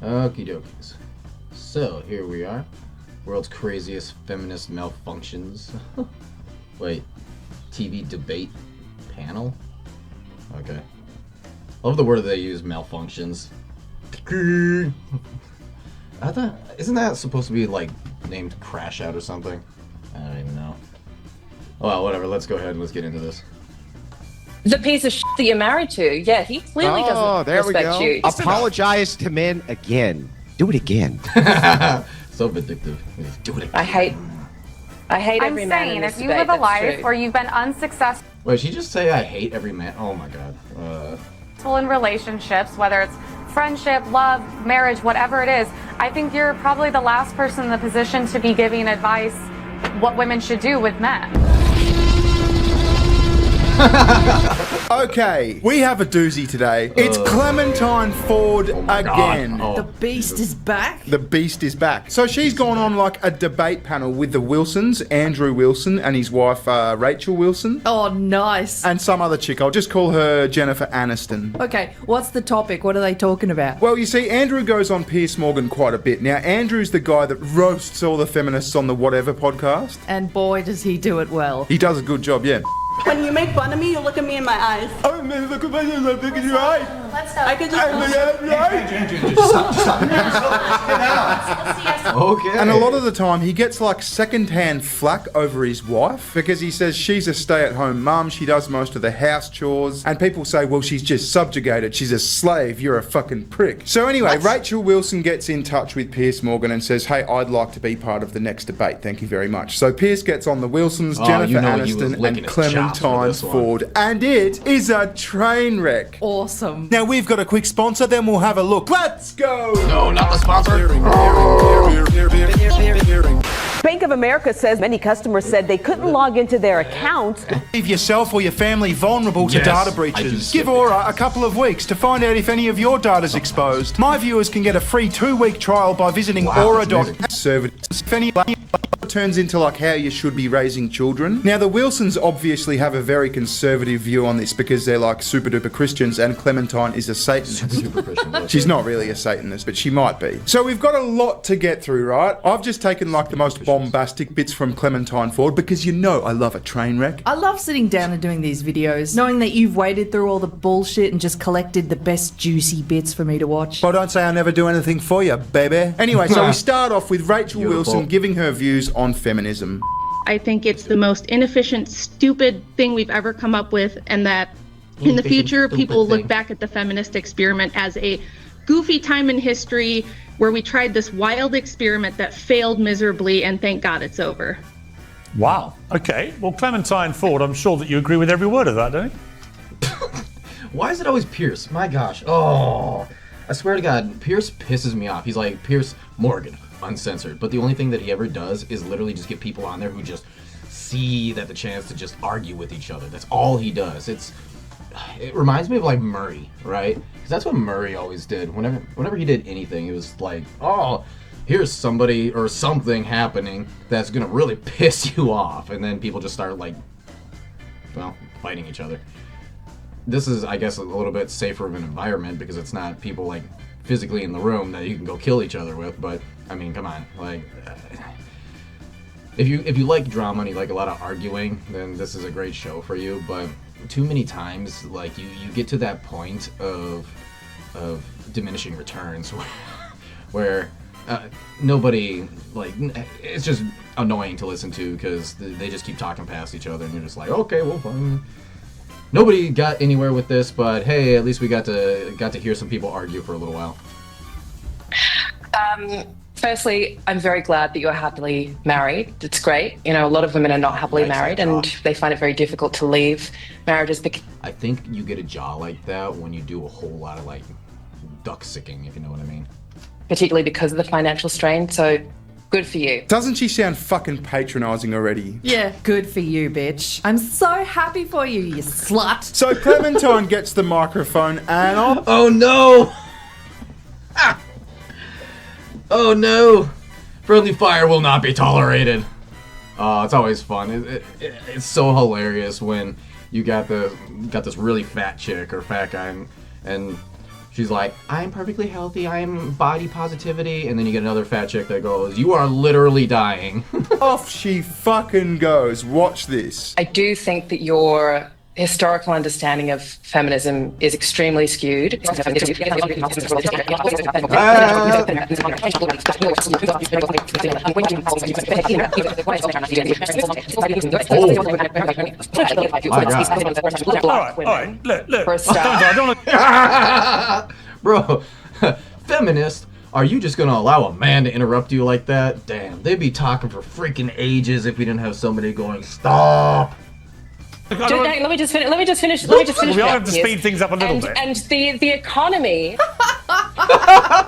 Okie dokies. So, here we are. World's craziest feminist malfunctions. Wait, TV debate panel? Okay. Love the word they use, malfunctions. I thought, isn't that supposed to be like named Crash Out or something? I don't even know. Well, whatever, let's go ahead and let's get into this. The piece of shit that you're married to. Yeah, he clearly doesn't respect you. Apologize to men again. Do it again. So vindictive. Do it again. I hate every man in this if you debate, live a that's life true. where you've been unsuccessful Wait, did she just say I hate every man? Oh my god. in relationships, whether it's friendship, love, marriage, whatever it is, I think you're probably the last person in the position to be giving advice what women should do with men. Okay, we have a doozy today. It's Clementine Ford again. Oh, The beast is back. The beast is back. So she's gone on like a debate panel with the Wilsons, Andrew Wilson and his wife Rachel Wilson, Oh, nice. and some other chick. I'll just call her Jennifer Aniston. Okay, what's the topic? What are they talking about? Well, you see, Andrew goes on Piers Morgan quite a bit. Now, Andrew's the guy that roasts all the feminists on the Whatever podcast. And boy, does he do it well. He does a good job, yeah. When you make fun of me, you look at me in my eyes. Oh, man, look at my eyes. Let's stop. I could just. okay. And a lot of the time, he gets like second-hand flack over his wife because he says she's a stay-at-home mum, she does most of the house chores, and people say, well, she's just subjugated, she's a slave, you're a fucking prick. So anyway, Rachel Wilson gets in touch with Piers Morgan and says, hey, I'd like to be part of the next debate, thank you very much. So Piers gets on the Wilsons, Jennifer you know he was Aniston, licking and his chops for Clementine this one. Ford, and it is a train wreck. Awesome. Now we've got a quick sponsor, then we'll have a look. Let's go! No, not the sponsor. Bank of America says many customers said they couldn't log into their accounts. Leave yourself or your family vulnerable to Yes, data I do breaches. skip Give Aura a couple of weeks to find out if any of your data's exposed. My viewers can get a free 2-week trial by visiting Wow, aura.com. that's If any turns into like how you should be raising children. Now the Wilsons obviously have a very conservative view on this because they're like super duper Christians and Clementine is a Satanist. Super Christian. She's not really a Satanist, but she might be. So we've got a lot to get through, right? I've just taken like the most bombastic bits from Clementine Ford because you know I love a train wreck. I love sitting down and doing these videos, knowing that you've waded through all the bullshit and just collected the best juicy bits for me to watch. Well, don't say I never do anything for you, baby. Anyway, so we start off with Rachel Beautiful. Wilson giving her views on feminism. I think it's the most inefficient, stupid thing we've ever come up with, and that in the future, people will look back at the feminist experiment as a goofy time in history where we tried this wild experiment that failed miserably, and thank God it's over. Wow. Okay. Well, Clementine Ford, I'm sure that you agree with every word of that, don't you? Why is it always Pierce? My gosh. Oh, I swear to God, Pierce pisses me off. He's like Pierce Morgan, uncensored. But the only thing that he ever does is literally just get people on there who just see that the chance to just argue with each other. That's all he does. It reminds me of like Murray, right? Because that's what Murray always did. Whenever he did anything, it was like, oh, here's somebody or something happening that's gonna really piss you off, and then people just start like, well, fighting each other. This is, I guess, a little bit safer of an environment because it's not people like physically in the room that you can go kill each other with. But I mean, come on, like, if you like drama and you like a lot of arguing, then this is a great show for you. But too many times, like you get to that point of diminishing returns where nobody, like, it's just annoying to listen to because they just keep talking past each other, and you're just like, okay, well, fine. Nobody got anywhere with this, but hey, at least we got to hear some people argue for a little while. Firstly, I'm very glad that you're happily married. It's great. You know, a lot of women are not happily married, and they find it very difficult to leave marriages because I think you get a jaw like that when you do a whole lot of like duck sicking, if you know what I mean. particularly because of the financial strain. So good for you. Doesn't she sound fucking patronising already? Yeah, good for you, bitch. I'm so happy for you, you slut. So Clementine gets the microphone and oh no! Ah. Oh no! Friendly fire will not be tolerated. It's always fun. It's so hilarious when you got this really fat chick or fat guy, and She's like, I'm perfectly healthy, I'm body positivity, and then you get another fat chick that goes, you are literally dying. Off she fucking goes. Watch this. I do think that your historical understanding of feminism is extremely skewed. All right. Look. Bro, feminist? Are you just gonna allow a man to interrupt you like that? Damn, they'd be talking for freaking ages if we didn't have somebody going, stop! Let me just finish. We all have to speed things up a little bit. And the economy.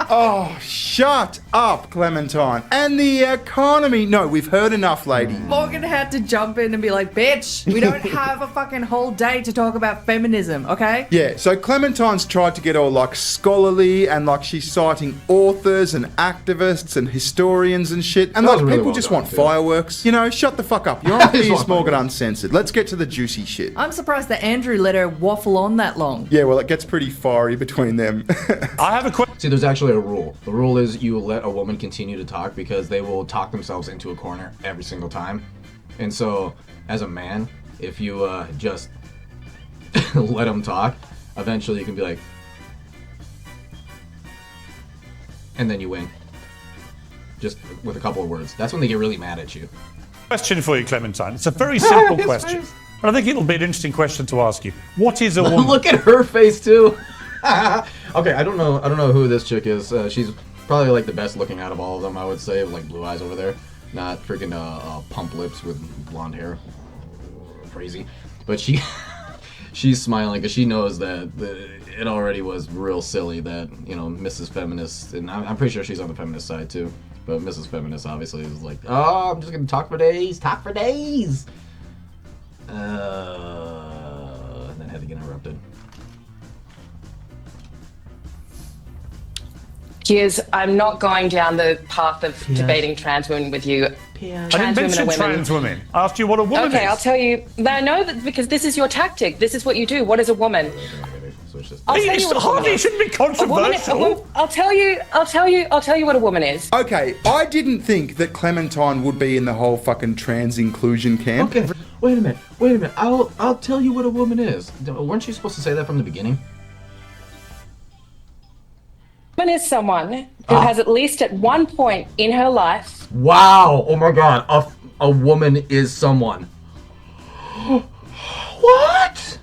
Oh, shut up, Clementine. And the economy. No, we've heard enough, lady. Morgan had to jump in and be like, bitch, we don't have a fucking whole day to talk about feminism, okay? Yeah, so Clementine's tried to get all like scholarly and like she's citing authors and activists and historians and shit. And like really people well just done, want too. fireworks. You know, shut the fuck up. You're on Piers Morgan Uncensored. Let's get to the juicy shit. I'm surprised that Andrew let her waffle on that long. Yeah, well, it gets pretty fiery between them. I have a question. See, there's actually a rule. The rule is you let a woman continue to talk because they will talk themselves into a corner every single time. And so, as a man, if you just let them talk, eventually you can be like, and then you win. Just with a couple of words. That's when they get really mad at you. Question for you, Clementine. It's a very simple question. But I think it'll be an interesting question to ask you. What is a woman? Look at her face too. Okay, I don't know who this chick is. She's probably like the best looking out of all of them, I would say, like blue eyes over there, not freaking pump lips with blonde hair. Crazy, but she's smiling because she knows that it already was real silly that Mrs. Feminist, and I'm pretty sure she's on the feminist side too. But Mrs. Feminist obviously is like, oh, I'm just gonna talk for days. And then had to get interrupted. I'm not going down the path of debating trans women with you. I didn't mention trans women. I asked you what a woman is. Okay, I'll tell you. I know that because this is your tactic. This is what you do. What is a woman? I'll tell you what a woman is. It shouldn't be controversial. I'll tell you what a woman is. Okay, I didn't think that Clementine would be in the whole fucking trans inclusion camp. Okay, wait a minute. I'll tell you what a woman is. Weren't you supposed to say that from the beginning? A woman is someone who has at least at one point in her life. Wow! Oh my God! A woman is someone. What?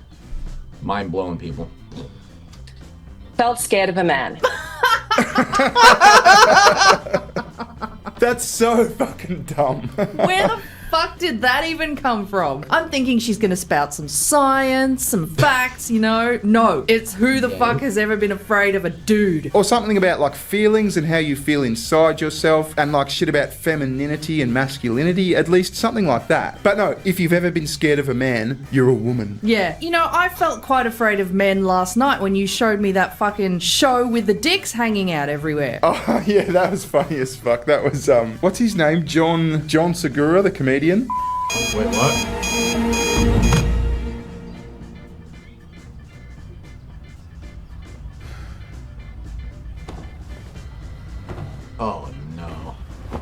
Mind blowing, people. Felt scared of a man. That's so fucking dumb. Where the fuck did that even come from? I'm thinking she's gonna spout some science, some facts, No, it's who the fuck has ever been afraid of a dude? Or something about like feelings and how you feel inside yourself and like shit about femininity and masculinity, at least something like that. But no, if you've ever been scared of a man, you're a woman. Yeah, I felt quite afraid of men last night when you showed me that fucking show with the dicks hanging out everywhere. Oh yeah, that was funny as fuck. That was what's his name? John Segura, the comedian. Wait, what?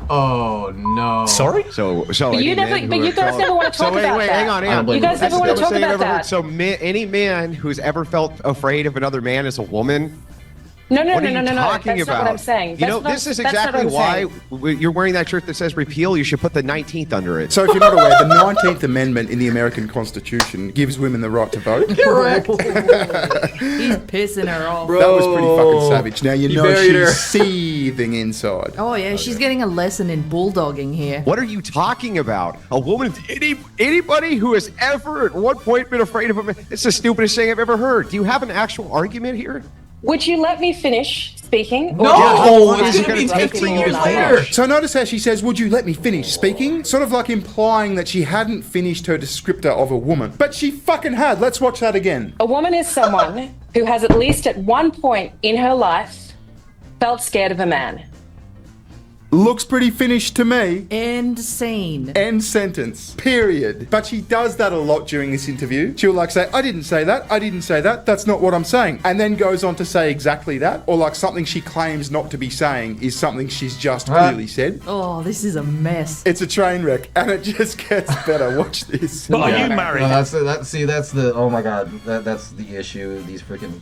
Oh no. Sorry? So But you guys never want to talk about that. Hang on. You guys never want to talk about that. So any man who's ever felt afraid of another man is a woman? No. What are you talking That's about? not what I'm saying. This is exactly why you're wearing that shirt that says repeal. You should put the 19th under it. So if you're not aware, the 19th Amendment in the American Constitution gives women the right to vote. Correct. He's pissing her off. That was pretty fucking savage. Now you know buried her. she's seething inside. Oh yeah, she's getting a lesson in bulldogging here. What are you talking about? A woman, anybody who has ever at one point been afraid of a man, it's the stupidest thing I've ever heard. Do you have an actual argument here? Would you let me finish speaking? No, This it's is gonna be gonna take 15 me years all later. night. So notice how she says, would you let me finish speaking? Sort of like implying that she hadn't finished her descriptor of a woman. But she fucking had. Let's watch that again. A woman is someone who has at least at one point in her life felt scared of a man. Looks pretty finished to me. End scene. End sentence. Period. But she does that a lot during this interview. She'll like say, I didn't say that. I didn't say that. That's not what I'm saying. And then goes on to say exactly that. Or like something she claims not to be saying is something she's just clearly said. Oh, this is a mess. It's a train wreck and it just gets better. Watch this. But are you married? No, that's the oh my god, that's the issue. These freaking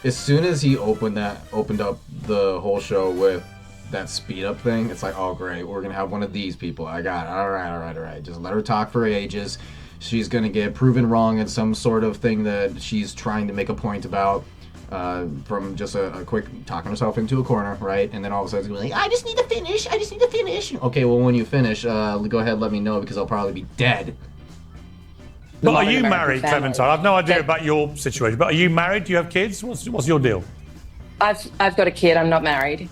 as soon as he opened up the whole show with that speed up thing, it's like, oh great, we're gonna have one of these people. I got it. All right. Just let her talk for ages. She's gonna get proven wrong in some sort of thing that she's trying to make a point about. From just a quick talking herself into a corner, right? And then all of a sudden, it's like, I just need to finish. Okay, well, when you finish, go ahead, let me know because I'll probably be dead. But are you married, Clementine? I've no idea about your situation. But are you married? Do you have kids? What's your deal? I've got a kid. I'm not married.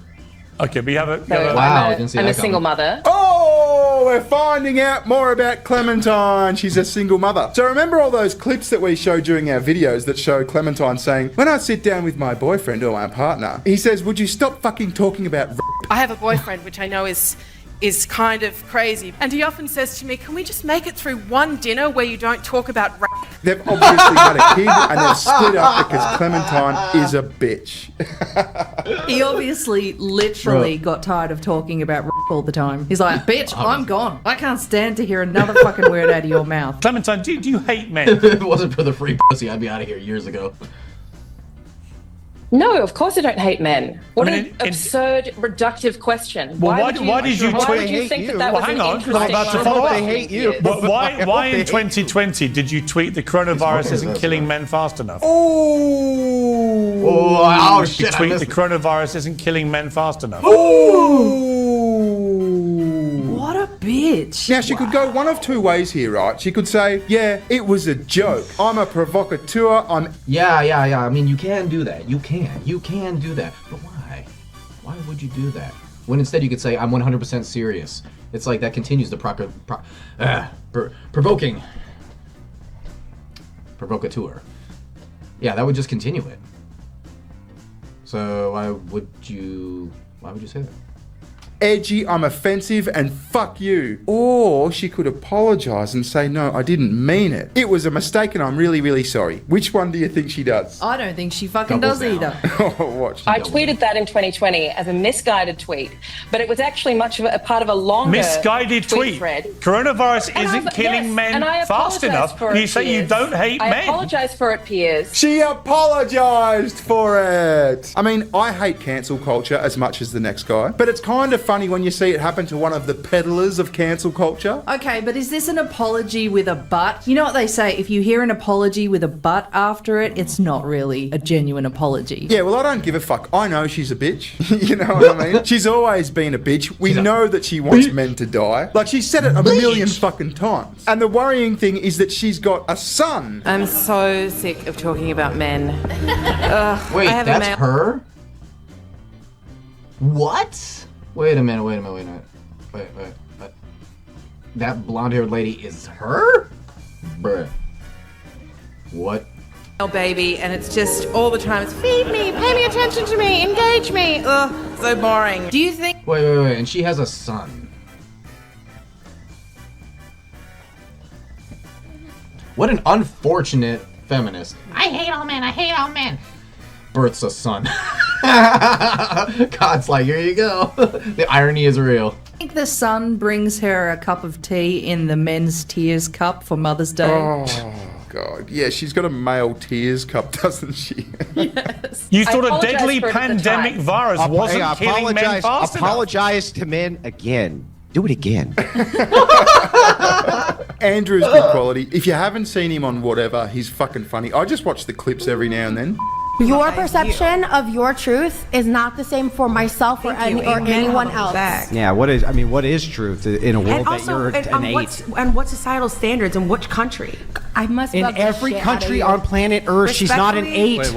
Okay, but you have a... Wow, I didn't see that I'm a coming. single mother. Oh, we're finding out more about Clementine. She's a single mother. So remember all those clips that we show during our videos that show Clementine saying, when I sit down with my boyfriend or my partner, he says, would you stop fucking talking about I have a boyfriend, which I know is kind of crazy. And he often says to me, can we just make it through one dinner where you don't talk about rape? They've obviously had a kid and they've split up because Clementine is a bitch. He obviously literally got tired of talking about all the time. He's like, bitch, I'm gone. I can't stand to hear another fucking word out of your mouth. Clementine, do you hate men? If it wasn't for the free pussy, I'd be out of here years ago. No, of course I don't hate men. What an absurd, reductive question. Well, why did you Why tweet? would you think that was hang an on, interesting I'm about to line follow of up. They hate you. Why in 2020 did you tweet the coronavirus isn't killing men fast enough? Oh, You shit. tweet the coronavirus isn't killing men fast enough. What a bitch. Now, she could go one of two ways here, right? She could say, yeah, it was a joke. I'm a provocateur. Yeah. I mean, you can do that. You can do that. But why? Why would you do that? When instead you could say, I'm 100% serious. It's like that continues the provoking. Provocateur. Yeah, that would just continue it. So why would you say that? Edgy, I'm offensive, and fuck you. Or she could apologise and say, no, I didn't mean it. It was a mistake and I'm really, really sorry. Which one do you think she does? I don't think she fucking does either. Watch. I tweeted that in 2020 as a misguided tweet, but it was actually much of a part of a longer Misguided tweet. thread. Coronavirus isn't killing men fast enough. You say you don't hate men. I apologise for it, Piers. She apologised for it. I mean, I hate cancel culture as much as the next guy, but it's kind of funny when you see it happen to one of the peddlers of cancel culture. Okay, but is this an apology with a but? You know what they say, if you hear an apology with a but after it, it's not really a genuine apology. Yeah, well, I don't give a fuck. I know she's a bitch. You know what I mean? She's always been a bitch. We know that she wants men to die. Like, she's said it a million fucking times. And the worrying thing is that she's got a son. I'm so sick of talking about men. Wait, that's her? What? Wait a minute. Wait. That blonde-haired lady is her? Bruh. What? Oh, baby, and it's just all the time. It's feed me, pay me attention to me, engage me. Ugh, so boring. Do you think... Wait, and she has a son. What an unfortunate feminist. I hate all men. Births a son. God's like, here you go. The irony is real. I think the son brings her a cup of tea in the men's tears cup for Mother's Day. Oh, God. Yeah, she's got a male tears cup, doesn't she? Yes. You thought a deadly pandemic virus wasn't killing men fast enough. Apologize to men again. Do it again. Andrew's good quality. If you haven't seen him on whatever, he's fucking funny. I just watch the clips every now and then. Your perception of your truth is not the same for myself or anyone else. Yeah, what is truth in a world that you're an eight? And what societal standards in which country? I must In every country on planet Earth, she's not an eight.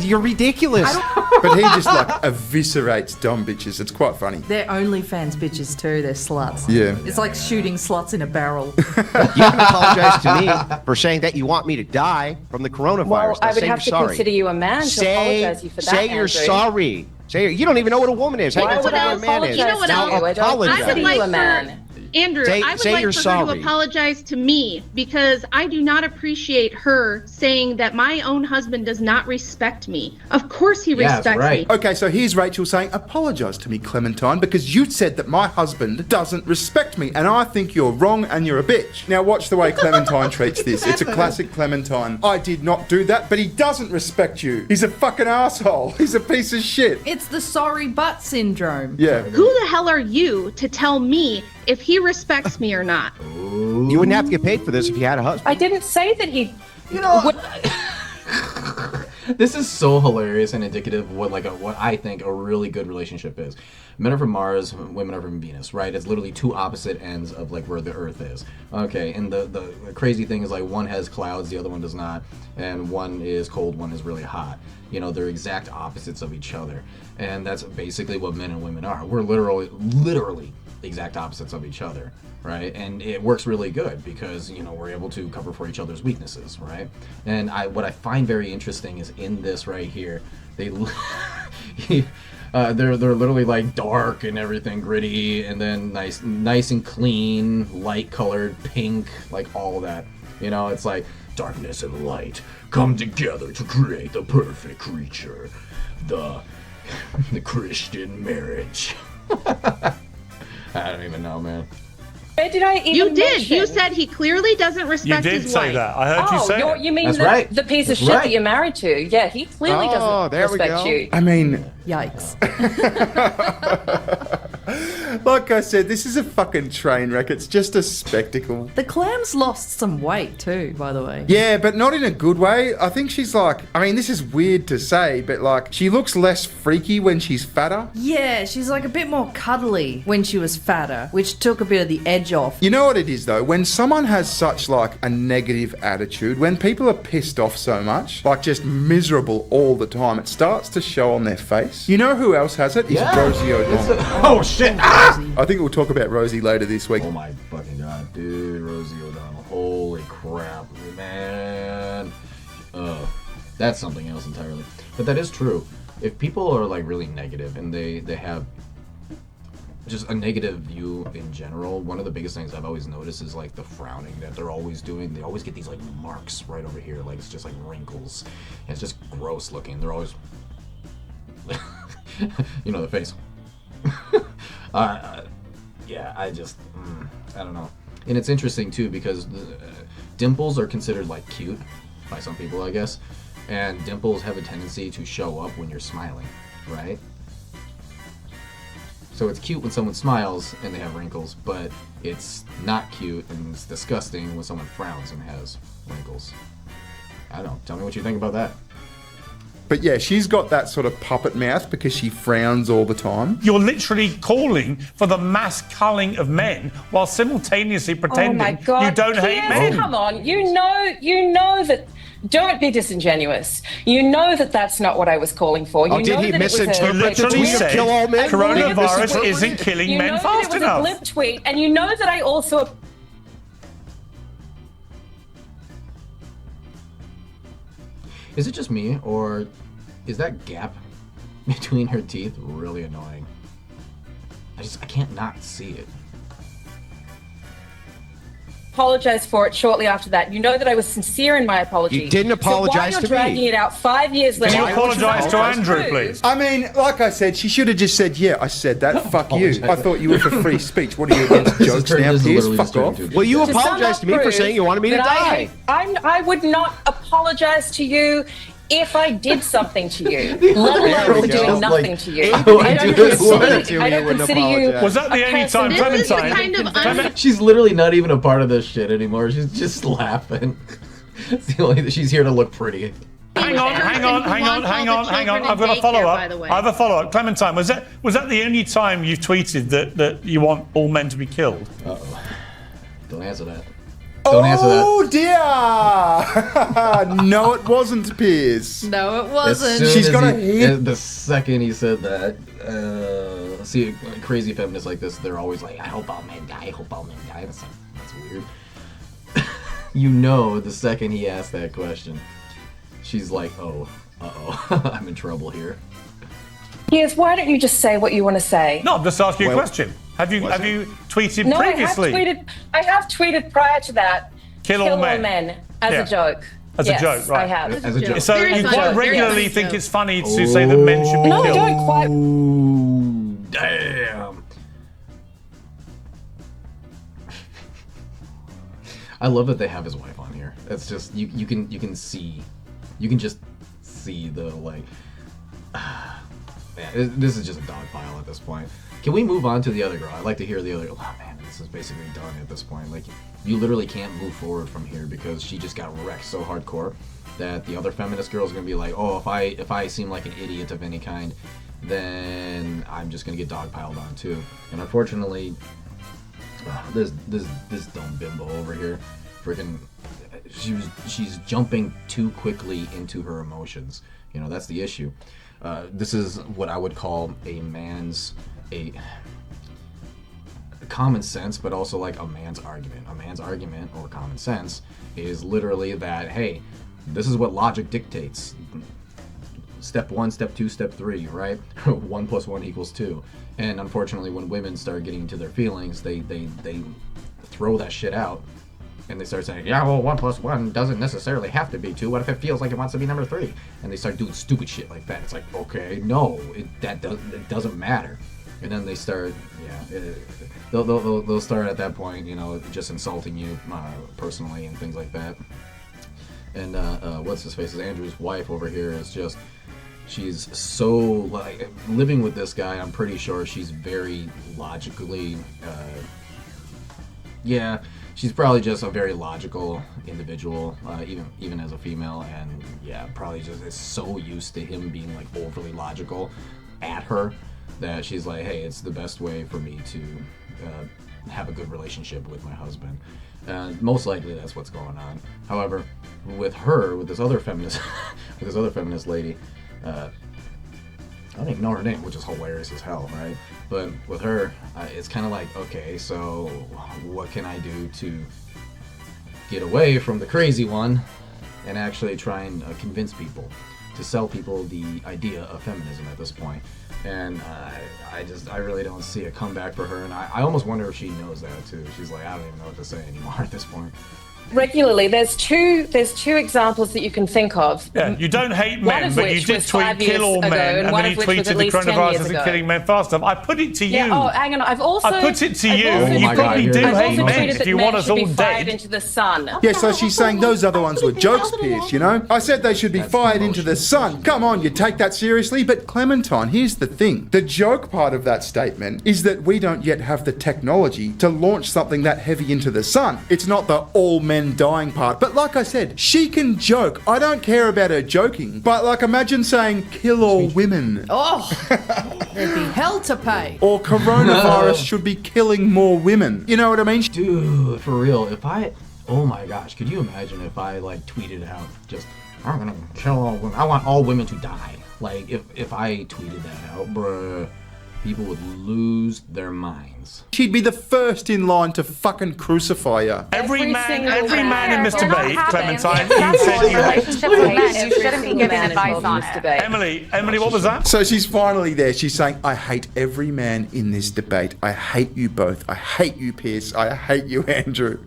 You're ridiculous. But he just like eviscerates dumb bitches. It's quite funny. They're OnlyFans bitches too, they're sluts. Yeah. It's like shooting sluts in a barrel. You can apologize to me for saying that you want me to die from the coronavirus. Well, I would say have you're to sorry. consider you a man to apologize you for that, Say you're Andrew. sorry. Say, you don't even know what a woman is. How Why you would I what a man is? apologize You know what to else? you? I don't Apologize. consider you a man. Andrew, Say- I would say like you're for her sorry. to apologize to me because I do not appreciate her saying that my own husband does not respect me. Of course he respects me. Okay, so here's Rachel saying, apologise to me, Clementine, because you said that my husband doesn't respect me, and I think you're wrong and you're a bitch. Now watch the way Clementine treats this. It's a classic Clementine. I did not do that, but he doesn't respect you. He's a fucking asshole. He's a piece of shit. It's the sorry but syndrome. Yeah. Who the hell are you to tell me if he respects me or not? You wouldn't have to get paid for this if you had a husband. I didn't say that he. You know, this is so hilarious and indicative of what I think a really good relationship is. Men are from Mars, women are from Venus, right? It's literally two opposite ends of like where the Earth is. Okay, and the crazy thing is like one has clouds, the other one does not, and one is cold, one is really hot. You know, they're exact opposites of each other, and that's basically what men and women are. We're literally exact opposites of each other, right? And it works really good because, you know, we're able to cover for each other's weaknesses, right? And what I find very interesting is in this right here, they're literally like dark and everything, gritty, and then nice and clean, light colored, pink, like all that. You know, it's like darkness and light come together to create the perfect creature, the Christian marriage. I don't even know, man. Where did I even You did. mention? You said he clearly doesn't respect You did his say wife. that. I heard you say it. You mean That's the piece of That's shit right. that you're married to? Yeah, he clearly doesn't there we respect go. you. I mean, Yikes. like I said, this is a fucking train wreck. It's just a spectacle. The clam's lost some weight too, by the way. Yeah, but not in a good way. I think she's like, I mean, this is weird to say, but like, she looks less freaky when she's fatter. Yeah, she's like a bit more cuddly when she was fatter, which took a bit of the edge off. You know what it is though? When someone has such like a negative attitude, when people are pissed off so much, like just miserable all the time, it starts to show on their face. You know who else has it? Is Yeah. Rosie O'Donnell. Oh shit! Ah! I think we'll talk about Rosie later this week. Oh my fucking god, dude, Rosie O'Donnell. Holy crap, man. That's something else entirely. But that is true. If people are like really negative and they have just a negative view in general, one of the biggest things I've always noticed is like the frowning that they're always doing. They always get these like marks right over here, like it's just like wrinkles. And it's just gross looking. They're always you know, the face. Yeah, I don't know. And it's interesting too because dimples are considered like cute by some people, I guess. And dimples have a tendency to show up when you're smiling, right? So it's cute when someone smiles and they have wrinkles, but it's not cute and it's disgusting when someone frowns and has wrinkles. I don't know. Tell me what you think about that. But yeah, she's got that sort of puppet mouth because she frowns all the time. You're literally calling for the mass culling of men while simultaneously pretending Oh my God. you don't hate Piers, men. Come on, you know that. Don't be disingenuous. You know that that's not what I was calling for. You Oh, did know he that it was misinterpret You the literally tweet? said Kill all men? coronavirus Did he isn't killing you men know fast that it was enough. a glib tweet, and you know that I also. Is it just me, or is that gap between her teeth really annoying? I can't not see it. Apologize for it shortly after that. You know that I was sincere in my apology. You didn't apologize so to why you're me. dragging it out 5 years later? Can you apologise to Andrew, please? I mean, like I said, she should have just said, yeah, I said that. Fuck you. I thought you were for free speech. What are you against jokes now, Piers? Fuck off. Well, you To apologized to me for prove saying you wanted me to that die. I would not apologize to you if I did something to you, let alone for doing nothing to you. I don't consider you Was that the a only person time who This is the Clementine? kind of She's literally not even a part of this shit anymore. She's just laughing. It's the only that she's here to look pretty. Hang on. I've got a follow-up. I have a follow-up. Clementine, was that the only time you tweeted that you want all men to be killed? Uh-oh. Don't answer that. Don't answer that. Oh dear! No, it wasn't, Piers. No, it As wasn't. soon She's as got a he- hit. The second he said that, see, crazy feminists like this, they're always like, I hope all men die, I hope all men die. That's weird. You know, the second he asked that question, she's like, oh, uh-oh, I'm in trouble here. Piers, why don't you just say what you want to say? No, I'm just asking you a question. Have you tweeted No, previously? I have tweeted prior to that. Kill all men. as a joke. As a joke, right? I have. As a joke. So Very you funny. quite Very regularly funny think joke. it's funny to say that men should be No, I killed. don't quite. Ooh, damn. I love that they have his wife on here. It's just you can just see the like. Man, this is just a dog pile at this point. Can we move on to the other girl? I'd like to hear the other. Oh man, this is basically done at this point. Like, you literally can't move forward from here because she just got wrecked so hardcore that the other feminist girl is gonna be like, oh, if I seem like an idiot of any kind, then I'm just gonna get dogpiled on too. And unfortunately, this dumb bimbo over here, freaking, she's jumping too quickly into her emotions. You know, that's the issue. This is what I would call a common sense, but also like a man's argument. A man's argument, or common sense, is literally that, hey, this is what logic dictates. Step 1, step 2, step 3, right? 1 + 1 = 2. And unfortunately, when women start getting into their feelings, they throw that shit out. And they start saying, yeah, well, 1 + 1 doesn't necessarily have to be 2. What if it feels like it wants to be number 3? And they start doing stupid shit like that. It's like, okay, no, it doesn't matter. And then they start, they'll start at that point, you know, just insulting you personally and things like that. And what's his face? Andrew's wife over here is just, she's so like living with this guy. I'm pretty sure she's very logically, she's probably just a very logical individual, even as a female, and probably just is so used to him being like overly logical at her that she's like, hey, it's the best way for me to have a good relationship with my husband. Most likely that's what's going on. However, with this other feminist, lady, I don't even know her name, which is hilarious as hell, right? But with her, it's kind of like, okay, so what can I do to get away from the crazy one and actually try and convince people, to sell people the idea of feminism at this point? And I really don't see a comeback for her, and I almost wonder if she knows that too. She's like, I don't even know what to say anymore at this point. Regularly, there's two examples that you can think of. Yeah, you don't hate men, but you did tweet kill all men, and then you tweeted the coronavirus isn't killing men fast enough. I put it to you. Yeah, oh, hang on. I put it to you. You probably do hate men if you want us all dead. Into the sun. Yeah, so she's saying those other ones were jokes, Pierce, you know? I said they should be fired into the sun. Come on, you take that seriously? But Clementine, here's the thing. The joke part of that statement is that we don't yet have the technology to launch something that heavy into the sun. It's not the all men dying part. But like I said, she can joke. I don't care about her joking. But like, imagine saying kill all women. Oh, there'd be hell to pay. Or coronavirus should be killing more women. You know what I mean? Dude, for real, oh my gosh, could you imagine if I like tweeted out just, I'm gonna kill all women. I want all women to die. Like, if I tweeted that out, bruh, people would lose their minds. She'd be the first in line to fucking crucify her. Every man in this debate, Clementine, you said you shouldn't be giving advice on it. Emily, what was that? So she's finally there. She's saying, I hate every man in this debate. I hate you both. I hate you, Pierce. I hate you, Andrew.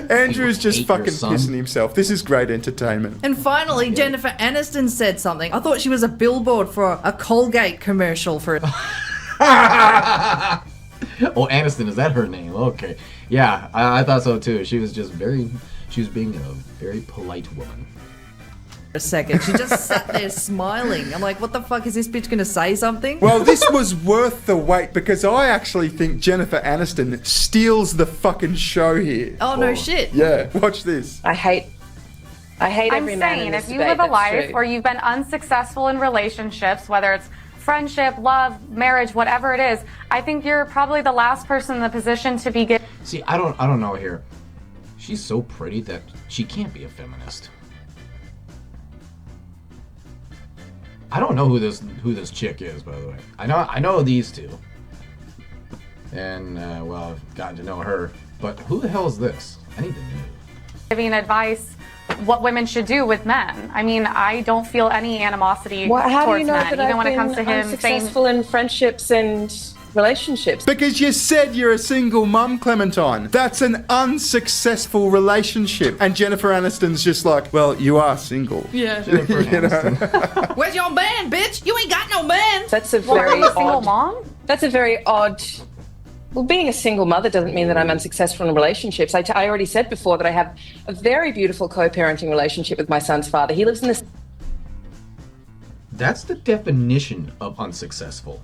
Andrew's just fucking pissing himself. This is great entertainment. And finally, Jennifer Aniston said something. I thought she was a billboard for a Colgate commercial for Oh, Aniston, is that her name? Okay. Yeah, I thought so too. She was being a very polite woman. A second. She just sat there smiling. I'm like, what the fuck, is this bitch gonna say something? Well, this was worth the wait because I actually think Jennifer Aniston steals the fucking show here. Oh, no shit. Yeah, watch this. I hate every man in this if you debate, live a that's life true. where you've been unsuccessful in relationships, whether it's friendship, love, marriage, whatever it is, I think you're probably the last person in the position to be good. See, I don't know here. She's so pretty that she can't be a feminist. I don't know who this chick is, by the way. I know these two. And well, I've gotten to know her, but who the hell is this? I need to know. Giving advice what women should do with men. I mean, I don't feel any animosity How do you towards know men, that even I've when it been comes to him saying unsuccessful in friendships and relationships? Because you said you're a single mum, Clementine. That's an unsuccessful relationship. And Jennifer Aniston's just like, well, you are single. Yeah. Jennifer Aniston. Where's your man, bitch? You ain't got no man. That's a well, very I'm a single odd. mom. That's a very odd. Well, being a single mother doesn't mean that I'm unsuccessful in relationships. I already said before that I have a very beautiful co-parenting relationship with my son's father. He lives in this. That's the definition of unsuccessful.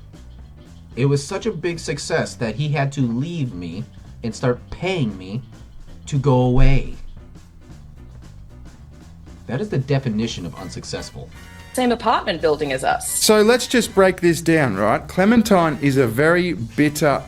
It was such a big success that he had to leave me and start paying me to go away. That is the definition of unsuccessful. Same apartment building as us. So let's just break this down, right? Clementine is a very bitter,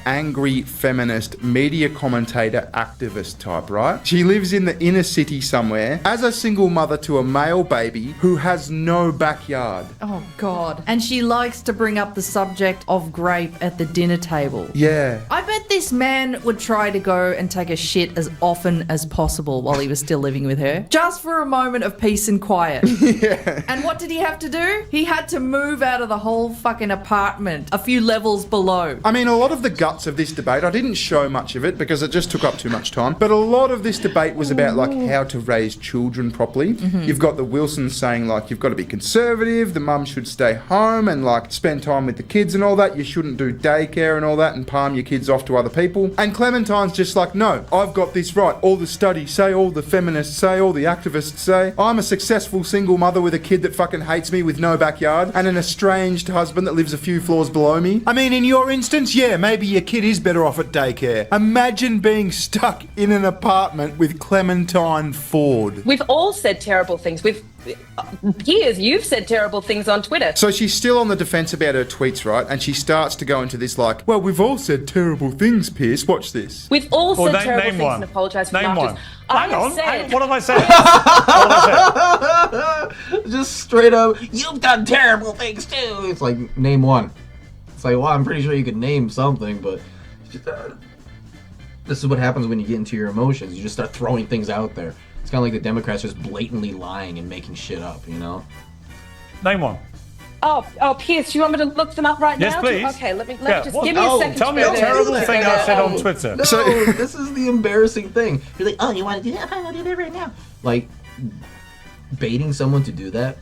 angry feminist media commentator activist type, right? She lives in the inner city somewhere as a single mother to a male baby who has no backyard. Oh, God. And she likes to bring up the subject of grape at the dinner table. Yeah. I bet this man would try to go and take a shit as often as possible while he was still living with her, just for a moment of peace and quiet. Yeah. And what did he have to do? He had to move out of the whole fucking apartment a few levels below. I mean, a lot of the guts of this debate, I didn't show much of it because it just took up too much time, but a lot of this debate was about like how to raise children properly. You've got the Wilsons saying like you've got to be conservative, the mum should stay home and like spend time with the kids and all that. You shouldn't do daycare and all that and palm your kids off to other people. And Clementine's just like, no, I've got this right. All the studies say, all the feminists say, all the activists say, I'm a successful single mother with a kid that fucking hates me with no backyard and an estranged husband that lives a few floors below me. I mean, in your instance, yeah, maybe your kid is better off at daycare. Imagine being stuck in an apartment with Clementine Ford. We've all said terrible things. Piers, you've said terrible things on Twitter. So she's still on the defense about her tweets, right? And she starts to go into this like, well, we've all said terrible things, Piers. Watch this. We've all said terrible things and apologised for Name laughter. one. Hang on. What have I said? Just straight up, you've done terrible things too. It's like, name one. It's like, well, I'm pretty sure you could name something, but this is what happens when you get into your emotions. You just start throwing things out there. It's kind of like the Democrats just blatantly lying and making shit up, you know? Name one. Oh, Piers, do you want me to look them up right yes, now? Please. Okay, let me give me No, a second. Tell me a terrible thing I said on Twitter. No, this is the embarrassing thing. You're like, oh, you want to do that? Fine, I'll do that right now. Like, baiting someone to do that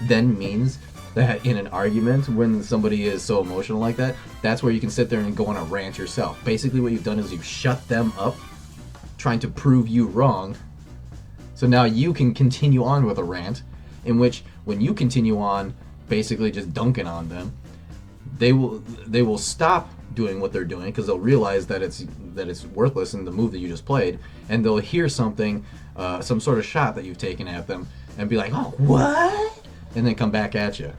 then means that in an argument, when somebody is so emotional like that, that's where you can sit there and go on a rant yourself. Basically, what you've done is you've shut them up, trying to prove you wrong. So now you can continue on with a rant, in which when you continue on, basically just dunking on them, they will stop doing what they're doing because they'll realize that it's worthless in the move that you just played, and they'll hear something, some sort of shot that you've taken at them, and be like, oh, what? And then come back at you,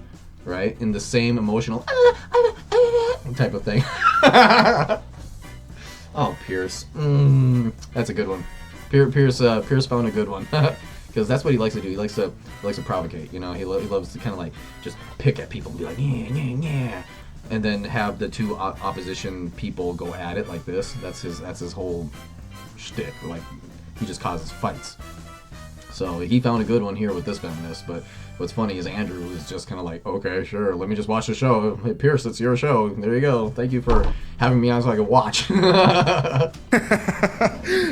right? In the same emotional type of thing. Oh, Pierce. That's a good one. Pierce found a good one. Because that's what he likes to do. He likes to provocate. You know, he loves to kind of like just pick at people and be like, yeah, and then have the two opposition people go at it like this. That's his whole shtick. Like, he just causes fights. So he found a good one here with this feminist. But what's funny is Andrew is just kind of like, okay, sure, let me just watch the show. Hey, Pierce, it's your show. There you go. Thank you for having me on so I could watch.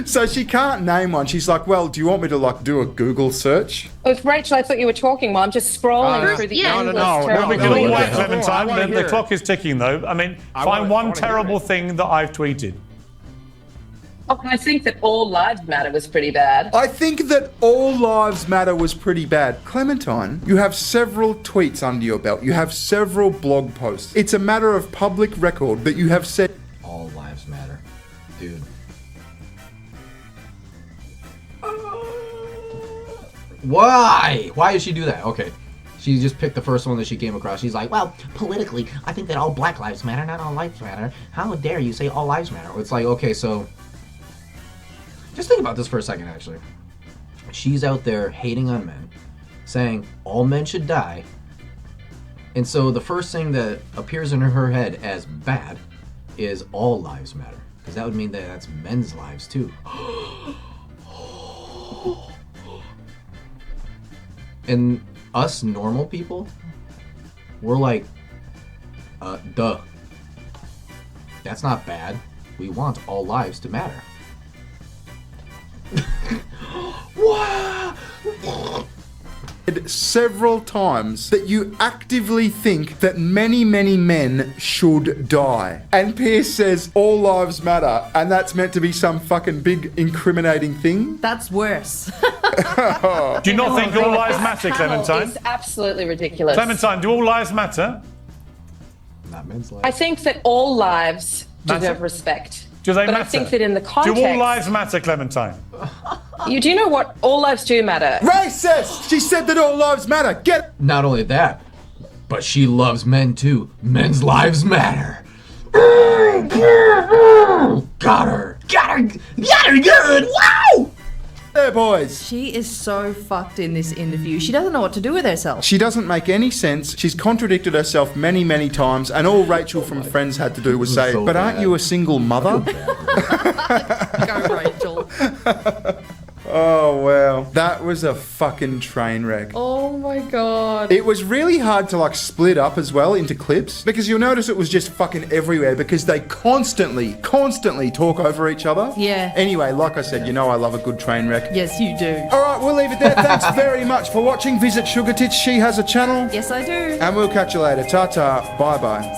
So she can't name one. She's like, well, do you want me to like do a Google search? Oh, Rachel, I thought you were talking while I'm just scrolling through the endless terrible We can all things. wait, Clementine. The clock is ticking, though. I mean, find one terrible thing that I've tweeted. Oh, I think that All Lives Matter was pretty bad. I think that All Lives Matter was pretty bad. Clementine, you have several tweets under your belt. You have several blog posts. It's a matter of public record that you have said All Lives Matter. Dude. Why? Why did she do that? Okay. She just picked the first one that she came across. She's like, well, politically, I think that all black lives matter, not all lives matter. How dare you say all lives matter? It's like, okay, so just think about this for a second, actually. She's out there hating on men, saying all men should die. And so the first thing that appears in her head as bad is all lives matter. Because that would mean that that's men's lives, too. And us normal people, we're like, duh. That's not bad. We want all lives to matter. Several times that you actively think that many, many men should die. And Pierce says all lives matter, and that's meant to be some fucking big incriminating thing. That's worse. Do you not think all lives matter, Clementine? It's absolutely ridiculous. Clementine, do all lives matter? Not men's lives. I think that all lives deserve respect. Do they but matter? I think that in the context... Do all lives matter, Clementine? You do know what? All lives do matter. Racist! She said that all lives matter. Get... Not only that, but she loves men too. Men's lives matter. Got her. Got her. Got her good. Wow! There, boys. She is so fucked in this interview. She doesn't know what to do with herself. She doesn't make any sense. She's contradicted herself many, many times, and all Rachel from Friends had to do was say, but aren't you a single mother? Go, Rachel. Oh, wow. That was a fucking train wreck. Oh my god. It was really hard to like split up as well into clips because you'll notice it was just fucking everywhere because they constantly talk over each other. Yeah. Anyway, like I said, you know I love a good train wreck. Yes, you do. All right, we'll leave it there. Thanks very much for watching. Visit Sugar Tits. She has a channel. Yes, I do. And we'll catch you later. Ta-ta. Bye-bye.